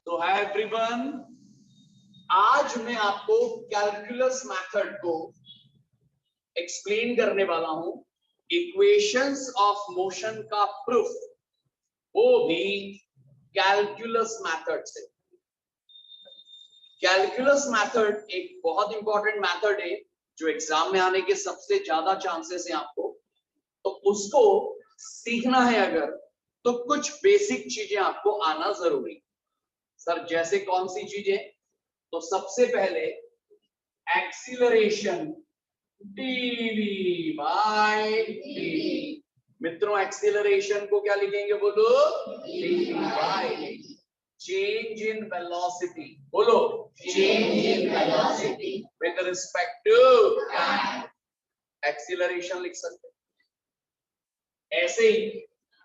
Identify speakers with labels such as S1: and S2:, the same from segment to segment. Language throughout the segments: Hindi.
S1: तो हाय एवरीवन, आज मैं आपको कैलकुलस मेथड को एक्सप्लेन करने वाला हूं। इक्वेशंस ऑफ मोशन का प्रूफ, वो भी कैलकुलस मेथड से। कैलकुलस मेथड एक बहुत इंपॉर्टेंट मेथड है जो एग्जाम में आने के सबसे ज्यादा चांसेस हैं आपको। तो उसको सीखना है अगर, तो कुछ बेसिक चीजें आपको आना जरूरी। सर जैसे कौन सी चीजें? तो सबसे पहले एक्सीलरेशन dv बाय dt। मित्रों एक्सीलरेशन को क्या लिखेंगे बोलो? dv by dt। Change in velocity, बोलो change in velocity with respect to time. Acceleration लिख सकते हैं। ऐसे ही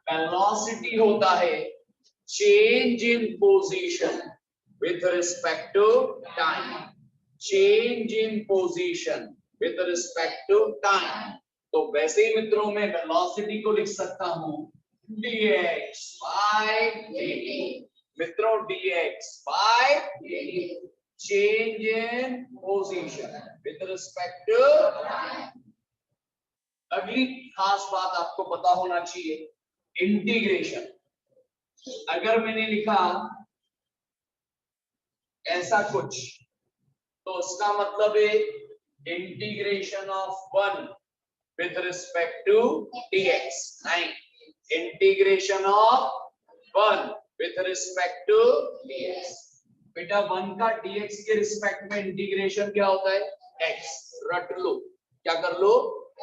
S1: वेलोसिटी होता है change in position with respect to time। change in position with respect to time। तो वैसे ही मित्रों में वेलोसिटी को लिख सकता हूं dx by dt। मित्रों dx by dt change in position with respect to time। अगली खास बात आपको पता होना चाहिए, इंटीग्रेशन। अगर मैंने लिखा ऐसा कुछ, तो उसका मतलब है integration of 1 with respect to dx। नहीं, integration of 1 with respect to dx। बेटा 1 का dx के रिस्पेक्ट में इंटीग्रेशन क्या होता है? x। रट लो, क्या कर लो?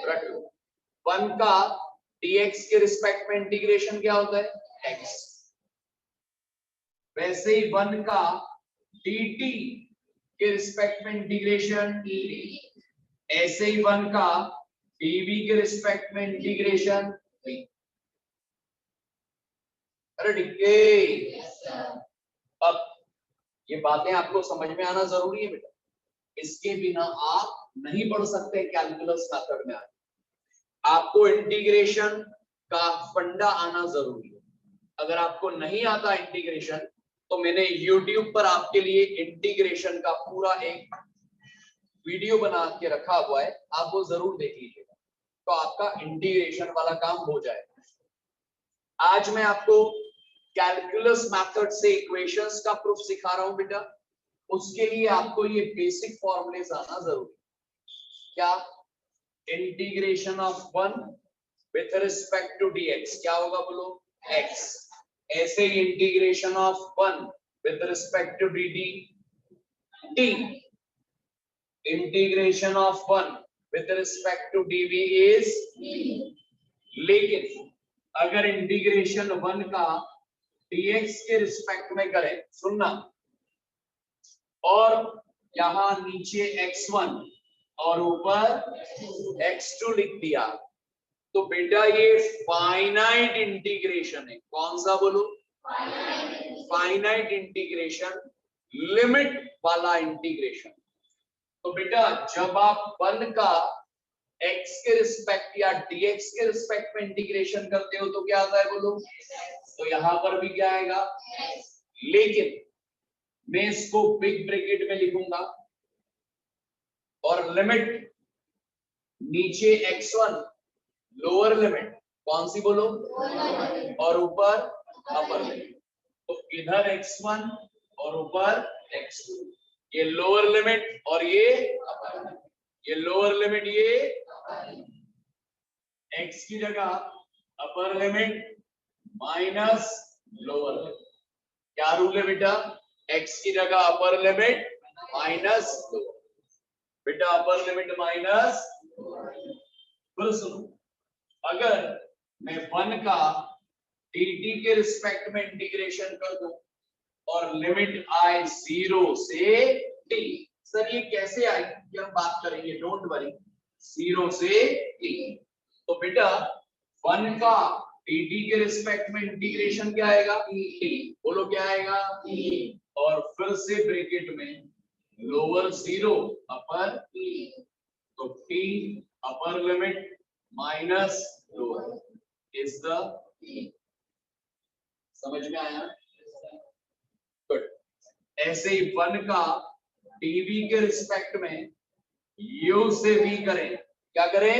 S1: रट लो। 1 का dx के रिस्पेक्ट में इंटीग्रेशन क्या होता है? x। वैसे ही 1 का dt के रिस्पेक्ट में इंटीग्रेशन dt। ऐसे ही 1 का dv के रिस्पेक्ट में इंटीग्रेशन v। अरे ठीक है। अब ये बातें आपको समझ में आना जरूरी है बेटा, इसके बिना आप नहीं पढ़ सकते कैलकुलस मेथड में। आपको इंटीग्रेशन का फंडा आना जरूरी है। अगर आपको नहीं आता इंटीग्रेशन, तो मैंने YouTube पर आपके लिए इंटीग्रेशन का पूरा एक वीडियो बना के रखा हुआ है, आप वो जरूर देख लीजिएगा, तो आपका इंटीग्रेशन वाला काम हो जाएगा। आज मैं आपको कैलकुलस मेथड से इक्वेशंस का प्रूफ सिखा रहा हूं बेटा। उसके लिए आपको ये बेसिक फॉर्मूलेस आना जरूरी। क्या? Integration of 1 with respect to dx क्या होगा बोलो? x। ऐसे ही integration of 1 with respect to dt t। Integration of 1 with respect to dv is t। लेकिन अगर इंटीग्रेशन 1 का dx के रिस्पेक्ट में करें, सुनना, और यहां नीचे x1 और ऊपर x2 लिख दिया, तो बेटा ये फाइनाइट इंटीग्रेशन है। कौन सा बोलो? फाइनाइट इंटीग्रेशन, लिमिट वाला इंटीग्रेशन। तो बेटा जब आप 1 का x के रिस्पेक्ट या dx के रिस्पेक्ट में इंटीग्रेशन करते हो तो क्या आता है बोलो? तो यहां पर भी क्या आएगा? लेकिन मैं इसको बिग ब्रैकेट में लिखूंगा और लिमिट नीचे x1 लोअर लिमिट, कौन सी बोलो? और ऊपर अपर लिमिट। तो इधर x1 और ऊपर x2, ये लोअर लिमिट और ये अपर लिमिट। ये लोअर लिमिट, ये x की जगह upper limit minus lower limit. क्या रूल है बेटा? x की जगह अपर लिमिट माइनस लोअर। बेटा अपर लिमिट माइनस। फिर सुनो, अगर मैं 1 का dt के रिस्पेक्ट में इंटीग्रेशन कर दूं और लिमिट आए 0 से t, सर ये कैसे आई, ये हम बात करेंगे, डोंट वरी। 0 से t, तो बेटा 1 का dt के रिस्पेक्ट में इंटीग्रेशन क्या आएगा? t। बोलो क्या आएगा? t। और फिर से ब्रैकेट में लोअर 0 अपर t, तो t upper limit minus lower is the t। समझ में आया? गुड। ऐसे ही 1 का dv के रिस्पेक्ट में u से v करें, क्या करें?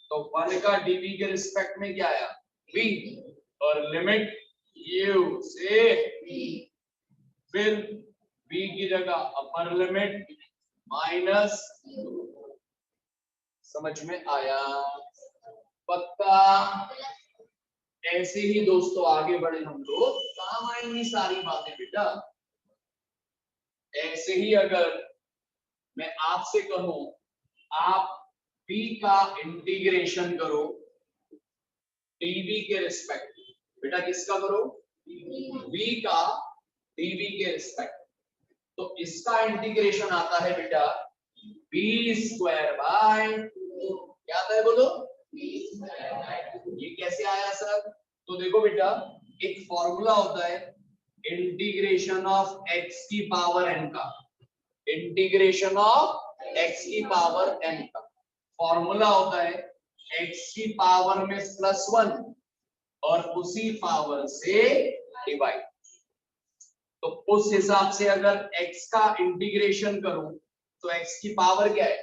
S1: तो 1 का dv के रिस्पेक्ट में क्या आया? v, और लिमिट u से v, फिर v की जगह अपर लिमिट माइनस, समझ में आया? पक्का? ऐसे ही दोस्तों आगे बढ़े हम लोग, काम आएंगी सारी बातें बेटा। ऐसे ही अगर मैं आपसे कहूं आप v का इंटीग्रेशन करो dv के रिस्पेक्ट, बेटा किसका करो? v का dv के रिस्पेक्ट, तो इसका इंटीग्रेशन आता है बेटा b² बाय, क्या आता है बोलो? ये कैसे आया सर? तो देखो बेटा एक फॉर्मूला होता है इंटीग्रेशन ऑफ x की पावर n का, इंटीग्रेशन ऑफ x की पावर n का फॉर्मूला होता है x की पावर में +1 और उसी पावर से डिवाइड। तो उस हिसाब से अगर x का इंटीग्रेशन करूं तो x की पावर क्या है?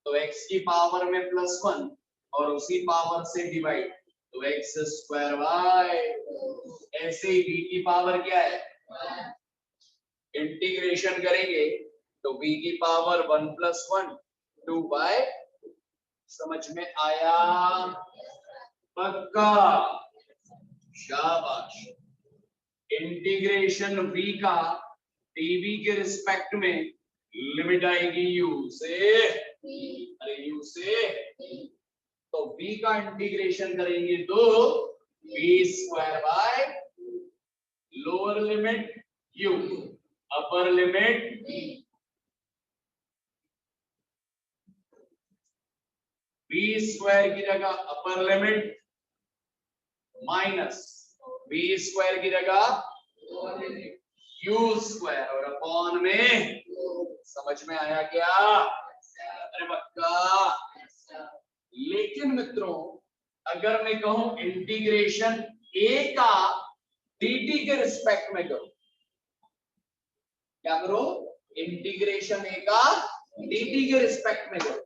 S1: तो x की पावर में +1 और उसी पावर से डिवाइड, तो x² बाय, ऐसे ही v की पावर क्या है? इंटीग्रेशन करेंगे तो v की पावर 1 + 1 2 बाय, समझ में आया? पक्का? शाबाश। इंटीग्रेशन v का dv के रिस्पेक्ट में लिमिट आएगी u से, अरे u से, तो v का इंटीग्रेशन करेंगे तो v² by lower limit u, upper limit v² की जगह अपर लिमिट माइनस v² की जगह u² और अपॉन में, समझ में आया क्या? अरे पक्का? लेकिन मित्रों अगर मैं कहूं इंटीग्रेशन a का dt के रिस्पेक्ट में करो, क्या करो? इंटीग्रेशन a का dt के रिस्पेक्ट में करो,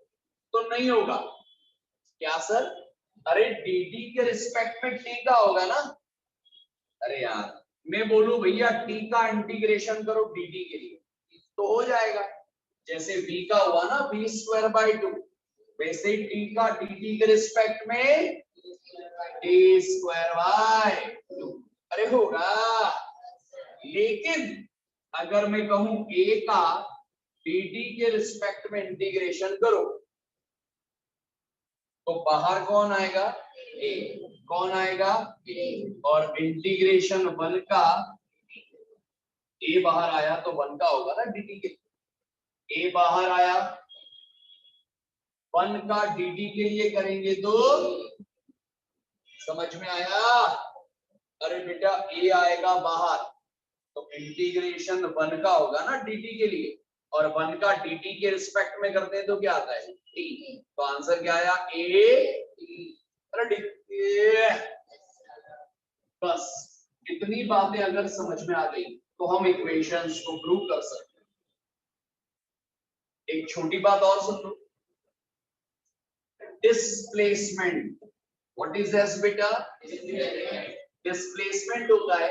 S1: तो नहीं होगा। क्या सर? अरे dt के रिस्पेक्ट में t का होगा ना। अरे यार मैं बोलूं भैया t का इंटीग्रेशन करो dt के लिए तो हो जाएगा, जैसे v का हुआ ना v² बाय 2, वैसे ही t का dt के रिस्पेक्ट में t² बाय 2, अरे होगा। लेकिन अगर मैं कहूं a का dt के रिस्पेक्ट में इंटीग्रेशन करो तो बाहर कौन आएगा? a, कौन आएगा? a, और इंटीग्रेशन 1 का a बाहर आया तो 1 का होगा ना dt के, a बाहर आया 1 का dt के लिए करेंगे तो, समझ में आया? अरे बेटा a आएगा बाहर तो इंटीग्रेशन 1 का होगा ना dt के लिए, और 1 का dt के रिस्पेक्ट में करते हैं तो क्या आता है? t, तो आंसर क्या आया? a। अरे बस इतनी बातें अगर समझ में आ गई तो हम इक्वेशंस को प्रूव कर सकते हैं। एक छोटी बात और सुन लो, डिस्प्लेसमेंट, व्हाट इज दिस बेटा? डिस्प्लेसमेंट होता है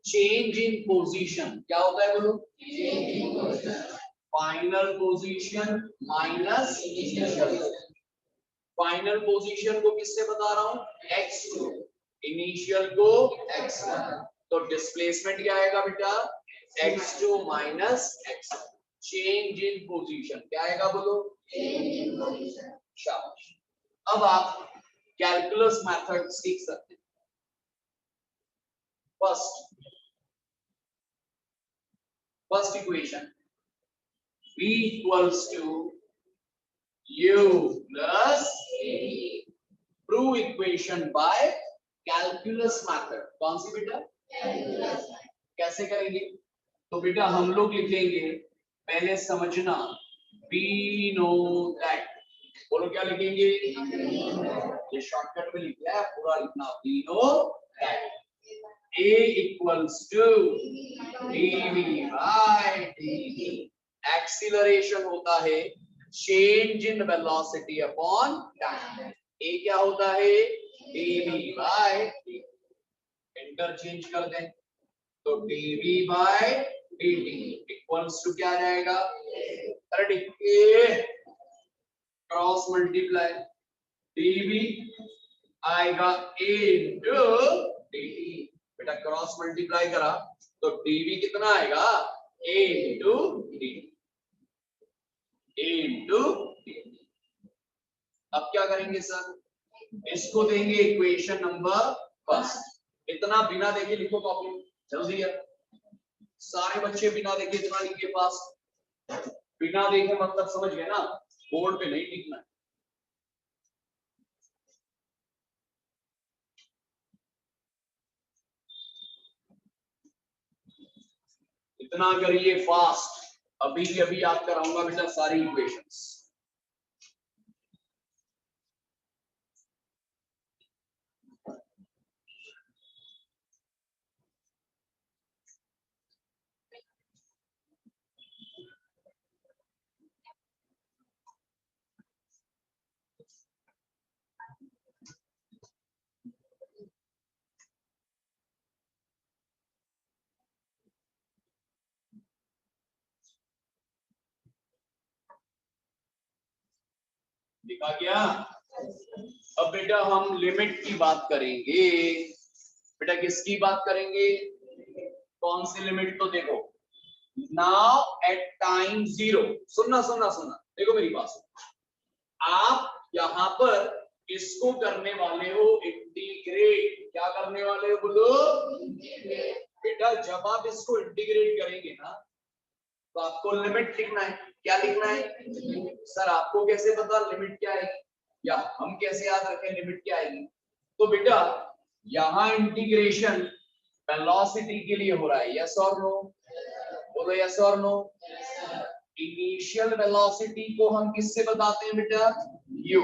S1: चेंज इन पोजीशन, क्या होता है बोलो? Final position minus initial. Final position को किससे बता रहा हूं? x2, इनिशियल को x1, तो डिस्प्लेसमेंट क्या आएगा बेटा? x2 minus x1, change in position, क्या आएगा बोलो? शाबाश। अब आप कैलकुलस मेथड सीख सकते हैं। First equation v equals to u plus a, prove equation by calculus method. कौन सी बेटा? कैसे करेंगे? तो बेटा हम लोग लिखेंगे, पहले समझना, we know that, बोलो क्या लिखेंगे? ये शॉर्टकट में लिख लिया है, पूरा लिखना we know that। A equals to dv by dt. Acceleration होता है change in velocity upon time. A क्या होता है dv by dt। इंटरचेंज कर दें तो dv by dt equals to क्या आ जाएगा, रेडी, ए क्रॉस मल्टीप्लाई dv आएगा a इंटू dt। बेटा क्रॉस मल्टीप्लाई करा तो dv कितना आएगा a into dt, a into dt। अब क्या करेंगे सर, इसको देंगे इक्वेशन नंबर फर्स्ट। इतना बिना देखे लिखो कॉपी में, जल्दी है सारे बच्चे बिना देखे इतना लिखिए फास्ट। बिना देखे मतलब समझ गए ना, बोर्ड पे नहीं लिखना है। इतना करिए फास्ट, अभी अभी याद कराऊंगा बेटा सारी इक्वेशंस। लिखा क्या? अब बेटा हम लिमिट की बात करेंगे। बेटा किसकी बात करेंगे, कौन सी लिमिट, तो देखो नाउ एट टाइम जीरो, सुनना सुनना सुनना, देखो मेरी बात सुनो। आप यहाँ पर इसको करने वाले हो इंटीग्रेट, क्या करने वाले हो बोलो, बेटा जब आप इसको इंटीग्रेट करेंगे ना तो आपको लिमिट लिखना है। क्या लिखना है सर, आपको कैसे पता लिमिट क्या है, या हम कैसे याद रखें लिमिट क्या आएगी। तो बेटा यहाँ इंटीग्रेशन वेलोसिटी के लिए हो रहा है, यस और नो, बोलो यस और नो। इनिशियल वेलोसिटी को हम किससे बताते हैं बेटा, u,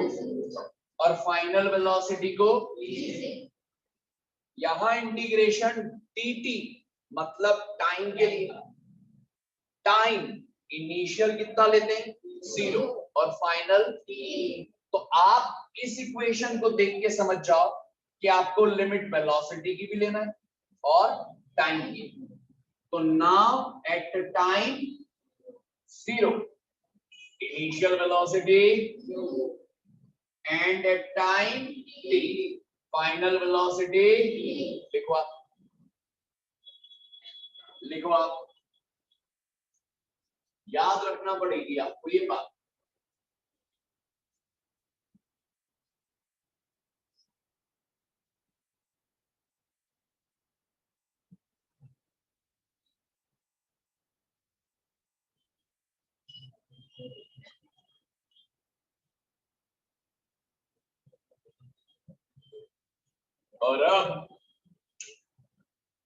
S1: और फाइनल वेलोसिटी को v। यहाँ इंटीग्रेशन dt मतलब टाइम के लिए, टाइम इनिशियल कितना लेते हैं 0 और फाइनल t। तो आप इस इक्वेशन को देख के समझ जाओ कि आपको लिमिट वेलोसिटी की भी लेना है और टाइम की। तो now at time 0 initial velocity and at time t final velocity, लिखो आप, लिखो आप, याद रखना पड़ेगी आपको ये बात। और अब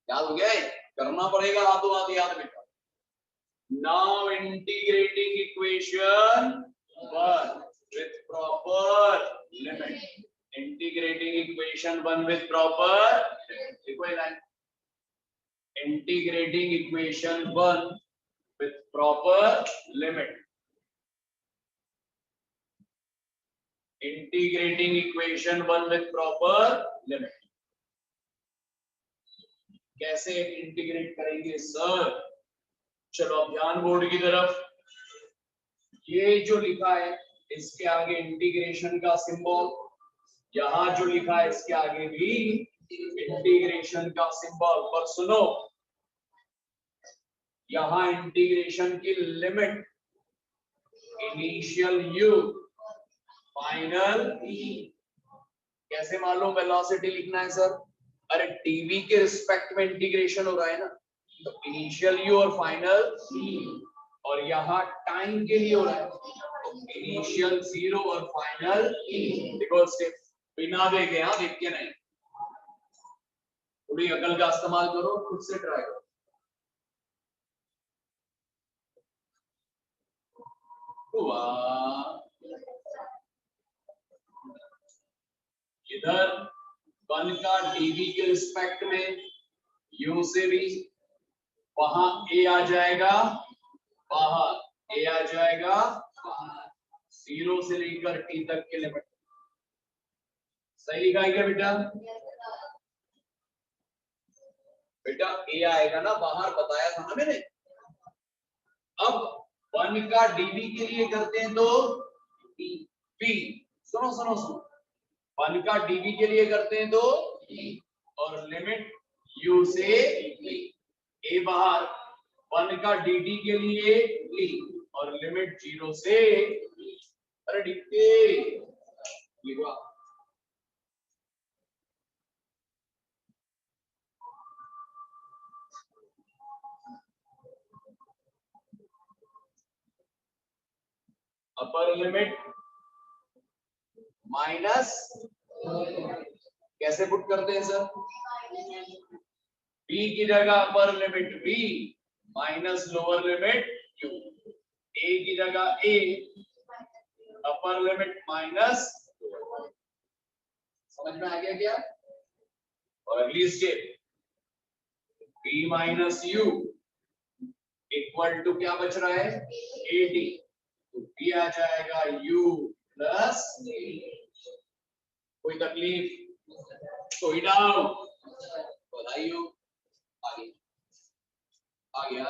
S1: याद हो गया, करना पड़ेगा हाथों हाथ याद बेटा। Now integrating equation 1 with proper limit. Integrating equation 1 with proper limit. Integrating equation 1 with proper limit. Integrating equation 1 with proper limit. कैसे इंटीग्रेट करेंगे सर, चलो अब ध्यान बोर्ड की तरफ। ये जो लिखा है इसके आगे इंटीग्रेशन का सिंबल, यहाँ जो लिखा है इसके आगे भी इंटीग्रेशन का सिंबल। पर सुनो, यहाँ इंटीग्रेशन की limit initial u final v। कैसे मालूम वेलोसिटी लिखना है सर, अरे टीवी के रिस्पेक्ट में इंटीग्रेशन हो रहा है ना, तो इनिशियल u और फाइनल v, और यहाँ टाइम के लिए हो रहा है तो इनिशियल 0 और फाइनल v। देखो स्टेप बिना देखे, यहाँ देख के नहीं, थोड़ी अकल का इस्तेमाल करो, खुद से ट्राई करो। इधर 1 का टीवी के रिस्पेक्ट में यू से भी, वहां ए आ जाएगा बाहर, ए आ जाएगा बाहर, 0 से लेकर टी तक के लिमिट। सही लिखा है क्या बेटा? बेटा ए आएगा ना बाहर, बताया था ना मैंने। अब 1 का डीबी के लिए करते हैं तो पी, सुनो सुनो सुनो, 1 का डीबी के लिए करते हैं तो और लिमिट यू से ए बाहर, 1 का डी के लिए डी और लिमिट 0 से, अरे डी अपर लिमिट माइनस, कैसे पुट करते हैं सर? बी की जगह upper limit B minus lower limit U, A की जगह ए अपर लिमिट माइनस, समझ में आ गया क्या? और अगली step b minus u equal to क्या बच रहा है? ए डी, तो बी आ जाएगा यू प्लस, कोई तकलीफ, कोई डाउट? बधाई हो, आ गया।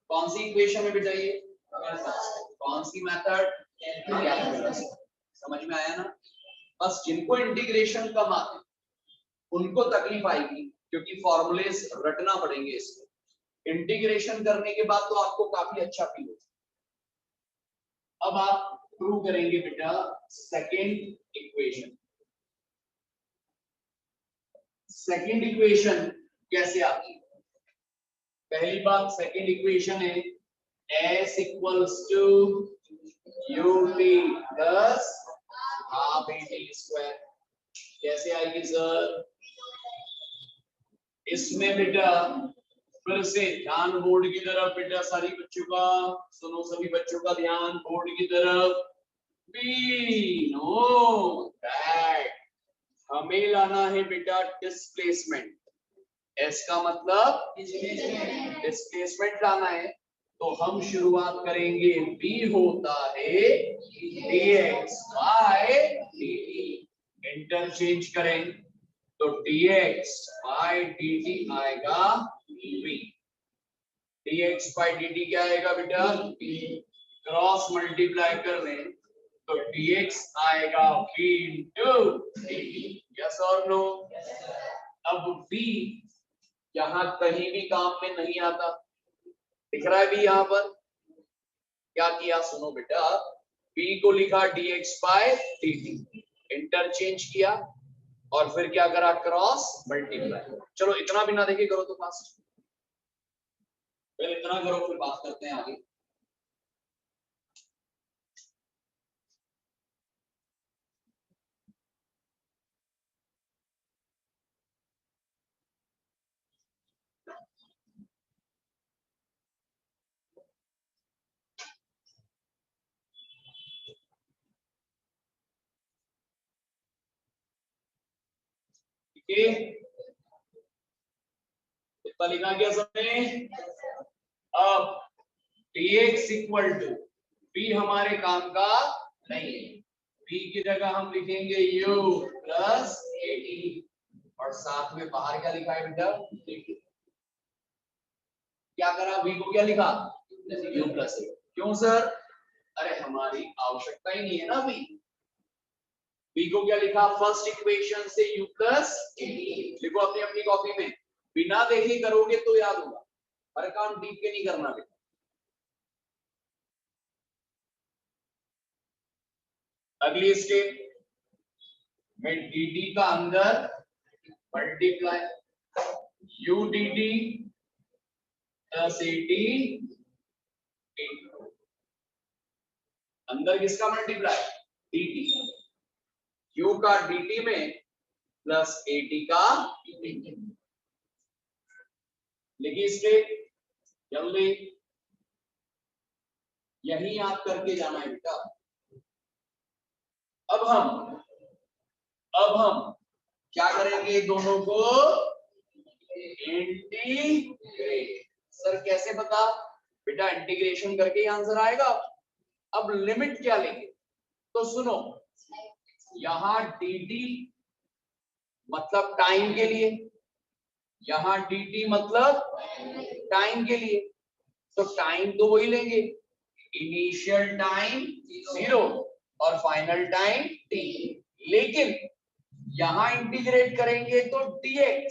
S1: कौन सी इक्वेशन में बेटा ये? कौन सी मेथड? समझ में आया ना? बस जिनको इंटीग्रेशन कम आते उनको तकलीफ आएगी, क्योंकि फॉर्मूलेस रटना पड़ेंगे इसमें। इंटीग्रेशन करने के बाद तो आपको काफी अच्छा फील होगा। अब आप प्रूव करेंगे बेटा सेकेंड इक्वेशन। सेकेंड इक्वेशन कैसे आती है? पहली बात, सेकेंड इक्वेशन है s equals to ut plus half at square. कैसे आएगी सर? इसमें बेटा फिर से ध्यान बोर्ड की तरफ, बेटा सारी बच्चों का सुनो, सभी बच्चों का ध्यान बोर्ड की तरफ। We know that हमें लाना है बेटा डिस्प्लेसमेंट। एस का मतलब डिस्प्लेसमेंट लाना है, तो हम शुरुआत करेंगे, बी होता है dx बाय dt, इंटरचेंज करें तो dx बाय dt आएगा v, dx बाय dt क्या आएगा बेटा? क्रॉस मल्टीप्लाई कर लें तो dx आएगा v इंटू dt। यस और नो? अब v यहाँ कहीं भी काम में नहीं आता, दिख रहा है भी यहाँ पर। क्या किया सुनो बेटा, b को लिखा dx बाय dt, इंटरचेंज किया और फिर क्या करा? Cross multiply. चलो इतना भी ना देखे करो तो फास्ट, पहले इतना करो फिर बात करते हैं आगे। इतना लिखा क्या सबने? अब dx इक्वल टू, b हमारे काम का नहीं है, b की जगह हम लिखेंगे u प्लस at और साथ में बाहर क्या लिखा है बेटा? क्या करा? v को क्या लिखा? u plus a। क्यों सर? अरे हमारी आवश्यकता ही नहीं है ना v। v को क्या लिखा? फर्स्ट इक्वेशन से u प्लस a। देखो अपनी अपनी कॉपी में, बिना देखे करोगे तो याद होगा, हर काम डीप के नहीं करना बेटा। अगली स्टेप में dt का अंदर multiply u dt plus at, अंदर किसका मल्टीप्लाई? dt, u का dt में प्लस at का dt। लिखिए स्टेप जल्दी, यही याद करके जाना है बेटा। अब हम क्या करेंगे, दोनों को इंटीग्रेट। सर कैसे पता? बेटा इंटीग्रेशन करके ही आंसर आएगा। अब लिमिट क्या लेंगे, तो सुनो, यहां dt मतलब टाइम के लिए, यहां dt मतलब टाइम के लिए, तो टाइम तो वही लेंगे, इनिशियल टाइम 0 और फाइनल टाइम t। लेकिन यहां इंटीग्रेट करेंगे तो dx,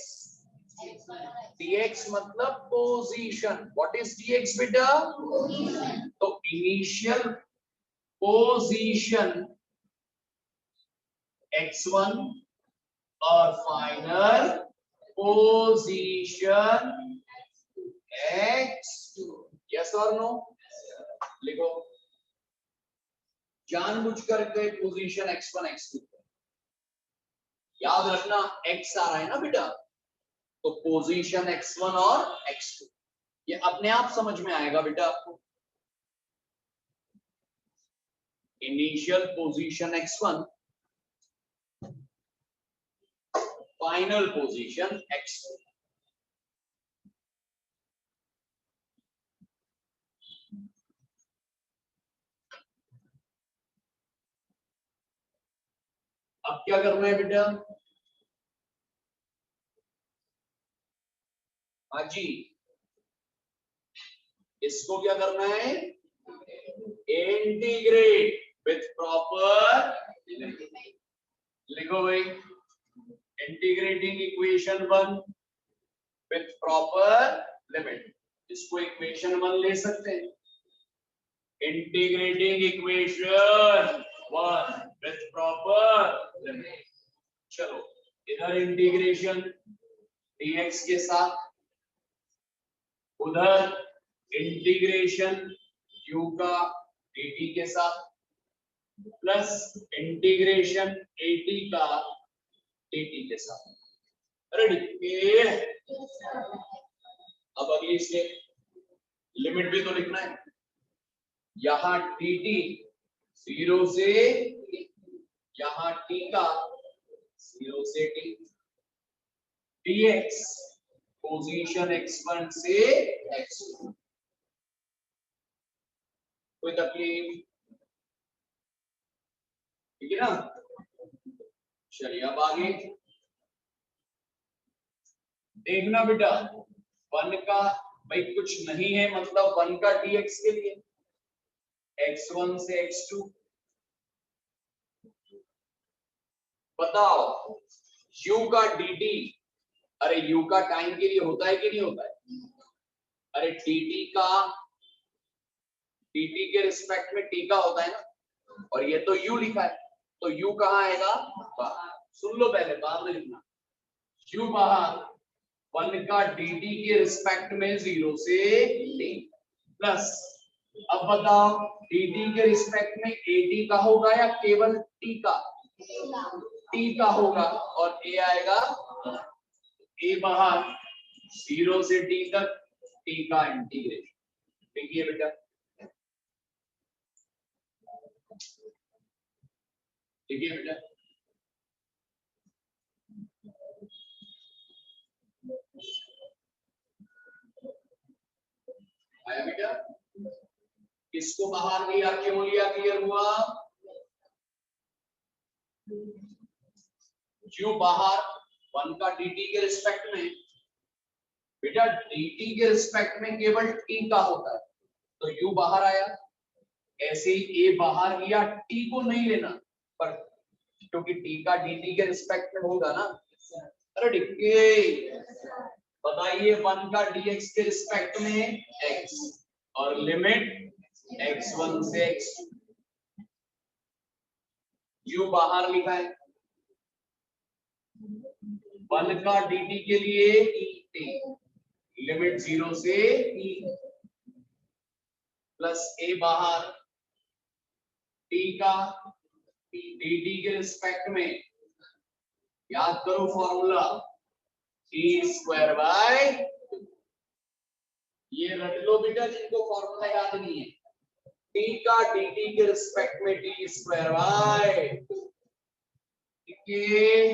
S1: dx मतलब पोजीशन। व्हाट इज dx बेटा? तो इनिशियल पोजीशन x1 और फाइनल पोजीशन x2। यस और नो? लिखो, जानबूझ करके पोजीशन x1 x2, याद रखना x आ रहा है ना बेटा, तो पोजीशन x1 और x2 ये अपने आप समझ में आएगा बेटा आपको। Initial position x1, final position x2। अब क्या करना है बेटा? हाँ जी, इसको क्या करना है? Integrate with proper. लिखो भाई, integrating equation 1 with proper limit. इसको इक्वेशन 1 ले सकते हैं, integrating equation 1 with proper limit. चलो इधर इंटीग्रेशन dx के साथ, उधर इंटीग्रेशन u का dt के साथ, प्लस इंटीग्रेशन at का dt के साथ। रेडी? अब अगली स्टेप, लिमिट भी तो लिखना है। यहां dt 0 से, यहां t का 0 से t, dx पोजीशन x1 से x2। कोई तकलीफ? ठीक है ना? चलिए अब आगे देखना बेटा, 1 का भाई कुछ नहीं है, मतलब 1 का dx के लिए x1 से x2। बताओ u का dt, अरे u का टाइम के लिए होता है कि नहीं होता है? अरे dt के रिस्पेक्ट में t का होता है ना, और ये तो u लिखा है, तो u कहाँ आएगा? बाहर। सुन लो पहले, बाद में लिखना। u बाहर, 1 का dt के रिस्पेक्ट में 0 से t, प्लस अब बताओ dt के रिस्पेक्ट में at का होगा या केवल t का? t का होगा, और a आएगा a बाहर, 0 से t तक t का इंटीग्रेशन। देखिए बेटा, देखिए बेटा, आया बेटा? किसको बाहर लिया, क्यों लिया, क्लियर हुआ? क्यों बाहर? 1 का dt के रिस्पेक्ट में, बेटा dt के रिस्पेक्ट में केवल t का होता है, तो u बाहर आया। ऐसे ही a बाहर लिया, t को नहीं लेना, पर क्योंकि t का dt के रिस्पेक्ट में होगा ना। अरे बताइए, 1 का dx के रिस्पेक्ट में x, और लिमिट x1 से x2, u बाहर लिखा है। 1 का dt के लिए t, लिमिट 0 से t, प्लस a बाहर, t का dt के रिस्पेक्ट में, याद करो फॉर्मूला, t स्क्वायर बाय, ये रट लो बेटा जिनको फॉर्मूला याद नहीं है, t का dt के रिस्पेक्ट में t स्क्वायर बाय, के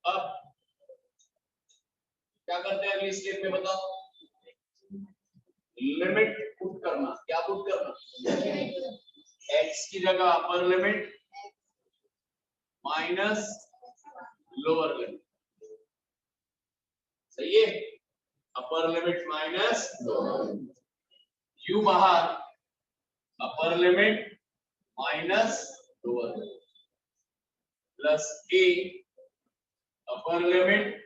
S1: अब क्या करते हैं अगली स्टेप में बताओ, लिमिट पुट करना। क्या पुट करना, x की जगह upper limit minus lower limit, सही है, अपर लिमिट माइनस u बाहर, अपर limit minus lower limit plus a upper limit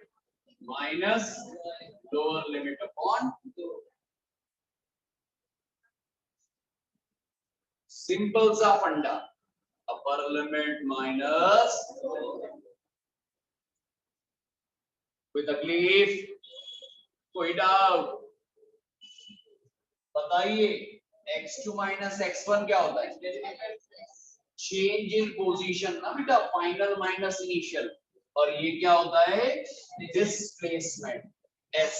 S1: minus lower limit upon simple सा फंडा, अपर लिमिट माइनस, कोई तकलीफ, कोई डाउट बताइए। x2 माइनस x1 क्या होता है, चेंज इन पोजीशन ना बेटा, फाइनल माइनस इनिशियल, और ये क्या होता है, डिस्प्लेसमेंट s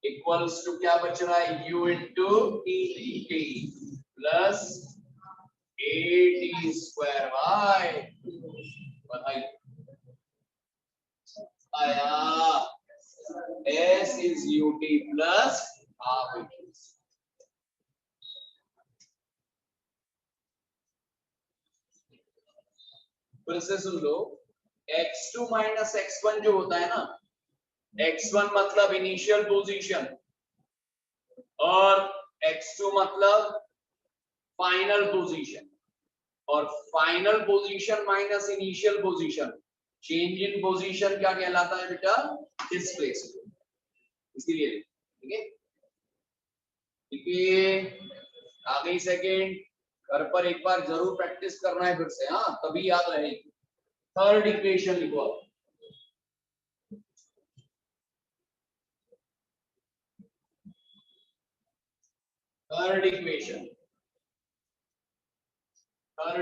S1: इक्वल्स टू क्या बच रहा है, u into t plus a square by, बताइए आया, s is ut plus half it। फिर से सुन लो, x2 माइनस x1 जो होता है ना, x1 मतलब इनिशियल पोजीशन और x2 मतलब फाइनल पोजीशन, और final position minus initial position, change in position क्या कहलाता है बेटा, डिस्प्लेसमेंट। इसीलिए ठीक है, ठीक है, आ गई सेकेंड, घर पर एक बार जरूर प्रैक्टिस करना है फिर से, हाँ तभी याद रहेगी। थर्ड इक्वेशन लिखो आप, थर्ड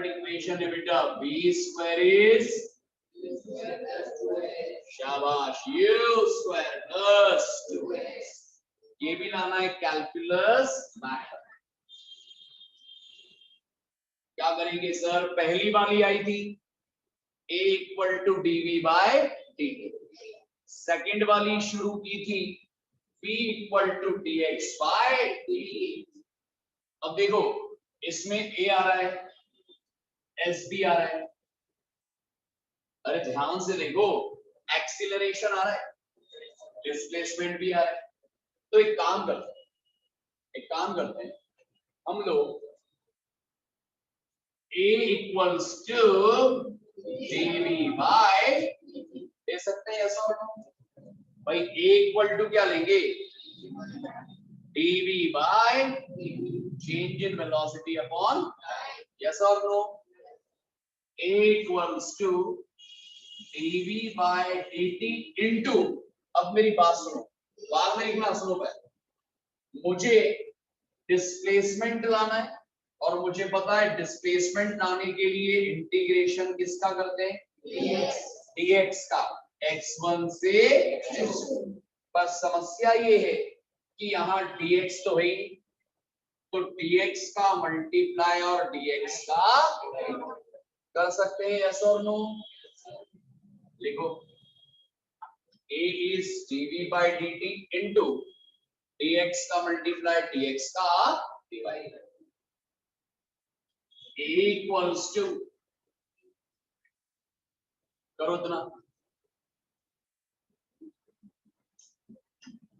S1: इक्वेशन है बेटा, b स्क्वायर इज, शाबाश, u स्क्वायर प्लस 2x, ये भी लाना है कैलकुलस मैथड। क्या करेंगे सर, पहली वाली आई थी a equal to dv by dt, second वाली शुरू की थी b equal to dx by dt। अब देखो इसमें a आ रहा है, s भी आ रहा है, अरे ध्यान से देखो, एक्सीलरेशन आ रहा है, डिस्प्लेसमेंट भी आ रहा है, तो एक काम करते हैं, हम लोग a equals to dv by दे सकते हैं ऐसा भाई, a इक्वल टू क्या लेंगे, dv by change in velocity upon, yes और no, a equals to dv by dt into, अब मेरी बात सुनो, बाद में लिखना, सुनो पहले, मुझे डिस्प्लेसमेंट लाना है और मुझे पता है डिस्प्लेसमेंट लाने के लिए इंटीग्रेशन किसका करते हैं, dx का, x1 से x2। पर समस्या ये है कि यहाँ dx तो है, तो dx का मल्टीप्लाई और dx का कर सकते हैं, यस और नो, लिखो a is dv by dt into dx का मल्टीप्लाई dx का डिवाइड, a equals to, करो इतना,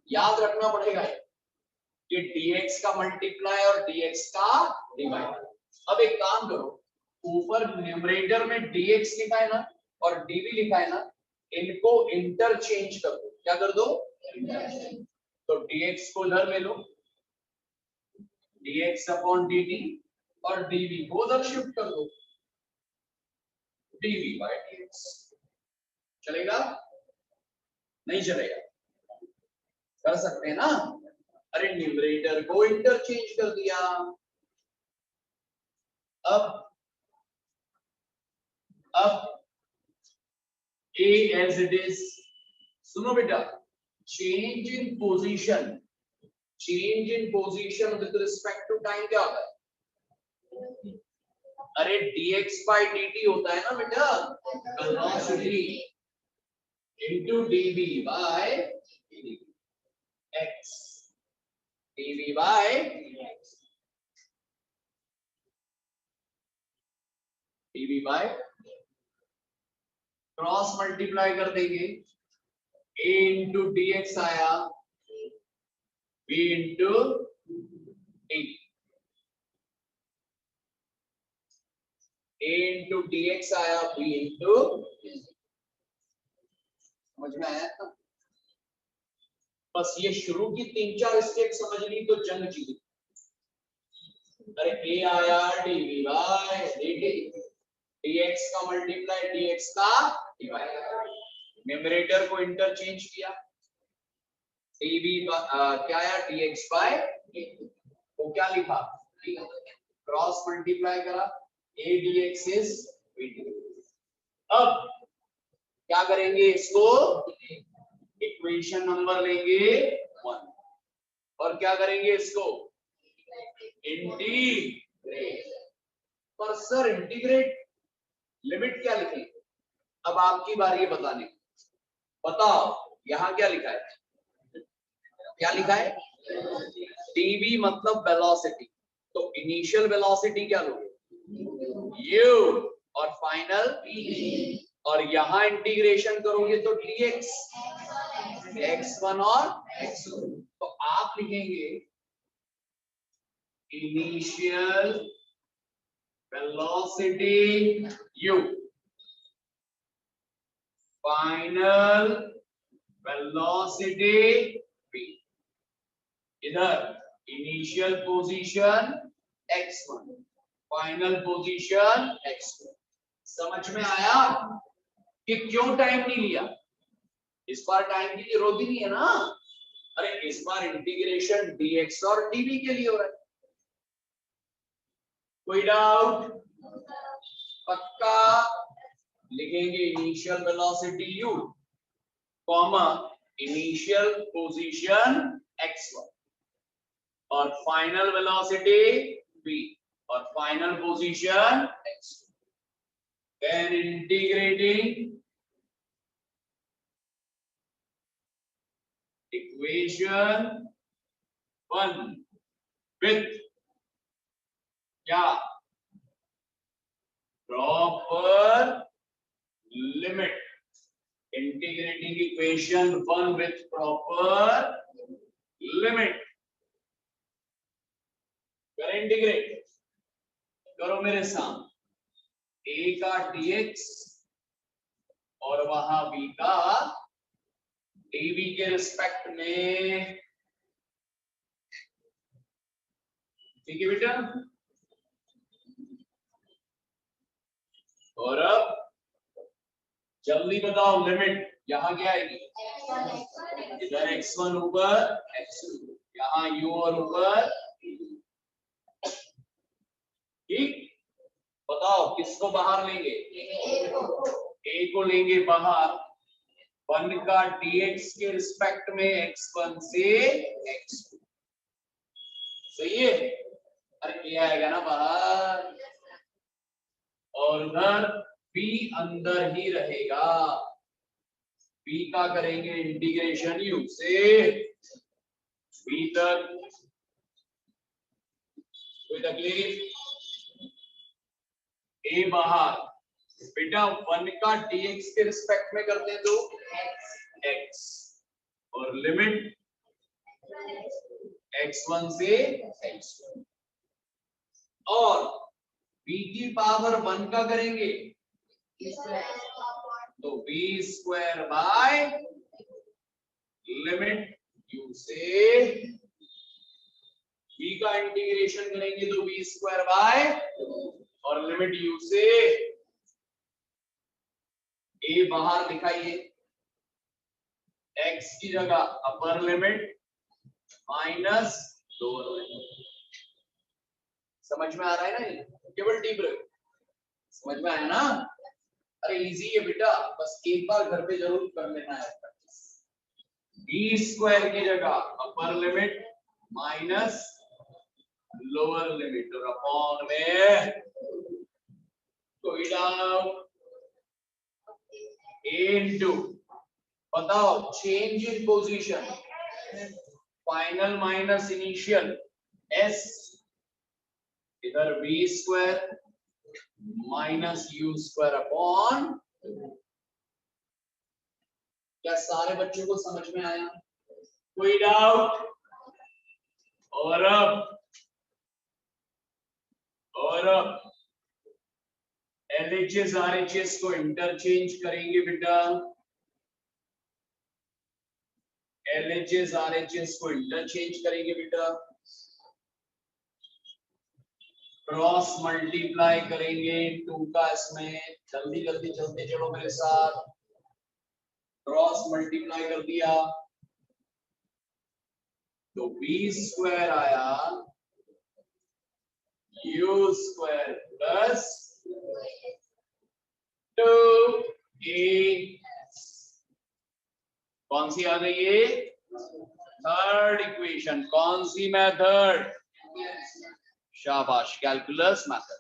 S1: याद रखना पड़ेगा कि dx का मल्टीप्लाई और dx का डिवाइड। अब एक काम करो, ऊपर न्यूमरेटर में dx लिखा है ना और dv लिखा है ना, इनको इंटरचेंज कर दो, क्या कर दो, तो dx को उधर ले लो, dx अपॉन dt, और dv को उधर शिफ्ट कर दो, dv बाय dx। चलेगा, नहीं चलेगा, कर सकते हैं ना, अरे न्यूमरेटर को इंटरचेंज कर दिया। अब a as it is, सुनो बेटा, change in position, change in position with respect to time क्या होता है, अरे dx by dt होता है ना बेटा, velocity into dv by x, dv by dv by cross multiply कर देंगे, a into dx आया, b into d, a into dx आया, b into, समझ में आया था? बस ये शुरू की 3-4 स्टेप समझ ली तो जंग जीत। अरे a आया dv by dt, dx का मल्टीप्लाई dx का डिवाइड, न्यूमरेटर को इंटरचेंज किया, dv क्या आया dx by dt, तो क्या लिखा, क्रॉस मल्टीप्लाई करा, a dx is b dt। अब क्या करेंगे, इसको इक्वेशन नंबर लेंगे 1 और क्या करेंगे, इसको इंटीग्रेट। पर सर इंटीग्रेट लिमिट क्या लिखी, अब आपकी बारी है बताने, बताओ यहां क्या लिखा है, क्या लिखा है, dv मतलब वेलोसिटी, तो इनिशियल वेलोसिटी क्या लोगे, u और फाइनल v, और यहां इंटीग्रेशन करोगे तो dx, x1 और x2, तो आप लिखेंगे initial velocity u, final velocity v, इधर initial position x1, final position x2। समझ में आया कि क्यों टाइम नहीं लिया, इस बार टाइम की जरूरत ही नहीं है ना, अरे इस बार इंटीग्रेशन dx और dv के लिए हो रहा है। कोई डाउट, पक्का लिखेंगे initial velocity u, comma initial position x1 और फाइनल वेलोसिटी v और final position x2, then integrating equation 1 with क्या, proper limit, integrating equation 1 with proper limit, करें इंटीग्रेट, करो मेरे साथ, a का dx और वहां b का dv के रिस्पेक्ट में, ठीक है बेटा, और अब जल्दी बताओ लिमिट यहां क्या आएगी, इधर x1 ऊपर x2, यहाँ u और ऊपर, ठीक, बताओ किसको बाहर लेंगे, a को लेंगे बाहर, 1 का dx के रिस्पेक्ट में x1 से x2, सही है, अरे ये आएगा ना बाहर, और उधर b अंदर ही रहेगा, b का करेंगे इंटीग्रेशन u से b तक, कोई तकलीफ, a बाहर, बेटा 1 का dx के रिस्पेक्ट में करते हैं तो x, और लिमिट x1 से x2, और b की पावर 1 का करेंगे तो b square by limit u से, b का इंटीग्रेशन करेंगे तो b स्क्वायर बाय, और लिमिट u से, a बाहर दिखाइए, x की जगह upper limit minus lower limit, समझ में आ रहा है ना, केवल डीप समझ में आया ना, अरे इजी है बेटा, बस एक बार घर पे जरूर कर लेना है, b स्क्वायर की जगह upper limit minus lower limit और अपॉन में कोई डाउट इनटू बताओ change in position final minus initial s इधर v square minus u square upon क्या सारे बच्चों को समझ में आया कोई डाउट और अब LHS RHS को इंटरचेंज करेंगे बेटा LHS RHS को इंटरचेंज करेंगे बेटा क्रॉस मल्टीप्लाई करेंगे 2 का इसमें जल्दी जल्दी चलते चलो मेरे साथ क्रॉस मल्टीप्लाई कर दिया तो b स्क्वायर आया u स्क्वायर प्लस 2a कौन सी आ गई है थर्ड इक्वेशन कौन सी मेथड शाबाश कैलकुलस मेथड